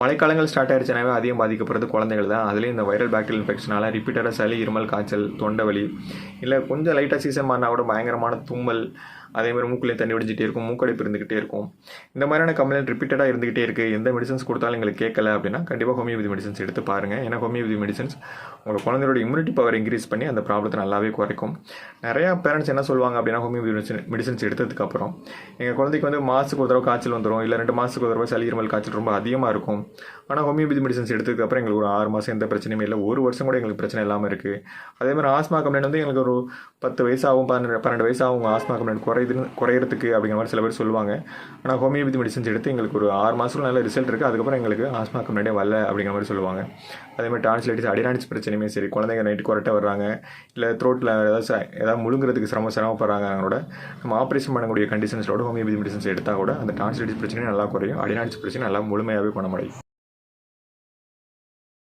மழைக்காலங்கள் start ஆயிடுச்சுனாவே அதிகம் பாதிக்கப்படுறது குழந்தைகள் தான். அதுலேயும் இந்த வைரல் பாக்டீரியல் இன்ஃபெக்ஷனால் ரிப்பீட்டடாக சளி, இருமல், காய்ச்சல், தொண்டை வலி, இல்லை கொஞ்சம் லைட்டாக சீசன் மாறினா கூட பயங்கரமான தும்மல், அதேமாதிரி மூக்குலேயும் தண்ணி வடிஞ்சிட்டே இருக்கும், மூக்கடைப்பு இருந்துகிட்டே இருக்கும். இந்த மாதிரியான கம்ப்ளைண்ட் ரிப்பீட்டடாக இருந்துகிட்டே இருக்குது. எந்த மெடிசன்ஸ் கொடுத்தாலும் எங்களுக்கு கேட்கல அப்படின்னா கண்டிப்பாக ஹோமியோபதி மெடிசன்ஸ் எடுத்து பாருங்கள். ஏன்னா ஹோமியோபதி மெடிசன்ஸ் உங்கள் குழந்தையோட இம்யூனிட்டி பவர் இன்க்ரீஸ் பண்ணி அந்த ப்ராப்ளத்தை நல்லாவே குறைக்கும். நிறையா பேரண்ட்ஸ் என்ன சொல்லுவாங்க அப்படின்னா ஹோமியோபதி மெடிசன்ஸ் எடுத்ததுக்கப்புறம் எங்கள் குழந்தைக்கு வந்து மாதத்துக்கு ஒரு தடவை காய்ச்சல் வந்துடும், இல்லை 2 மாதத்துக்கு ஒரு தடவை சளி, இருமல், காய்ச்சல் ரொம்ப அதிகமாக இருக்கும். ஆனால் ஹோமியோபதி மெடிசன்ஸ் எடுத்ததுக்கப்புறம் எங்களுக்கு ஒரு 6 மாதம் எந்த பிரச்சனையுமே இல்லை, 1 வருஷம் கூட எங்களுக்கு பிரச்சனை இல்லாமல் இருக்குது. அதேமாதிரி ஆஸ்மா கம்ப்ளைண்ட் வந்து எங்களுக்கு ஒரு 10 வயசாகும், 12 வயசாகும் ஆஸ்மா கம்ப்ளைண்ட் குறையிறதுக்கு அப்படிங்கிற மாதிரி சில பேர் சொல்லுவாங்க. ஆனால் ஹோமியோபதி மெடிசன்ஸ் எடுத்து எங்களுக்கு ஒரு 6 மாதத்துக்கு நல்ல ரிசல்ட் இருக்குது. அதுக்கப்புறம் எங்களுக்கு ஆஸ்மா கம்ப்ளைண்டே வரல அப்படிங்கிற மாதிரி சொல்லுவாங்க. அதேமாதிரி டான்சிலைட்டிஸ், அடினாய்டிஸ் பிரச்சனையுமே சரி, குழந்தைங்க நைட்டு கொரட்டை வர்றாங்க, இல்லை த்ரோட்டில் ஏதாவது முழுங்குறதுக்கு சிரமப்படுறாங்க, அவங்களோட நம்ம ஆப்ரேஷன் பண்ணக்கூடிய கண்டிஷன்ஸோட ஹோமியோபதி மெடிசன்ஸ் எடுத்தால் கூட அந்த டான்சிலைட்டிஸ் பிரச்சனை நல்லா குறையும், அடினாய்டிஸ் பிரச்சனை நல்லா முழுமையாகவே குணமடையும்.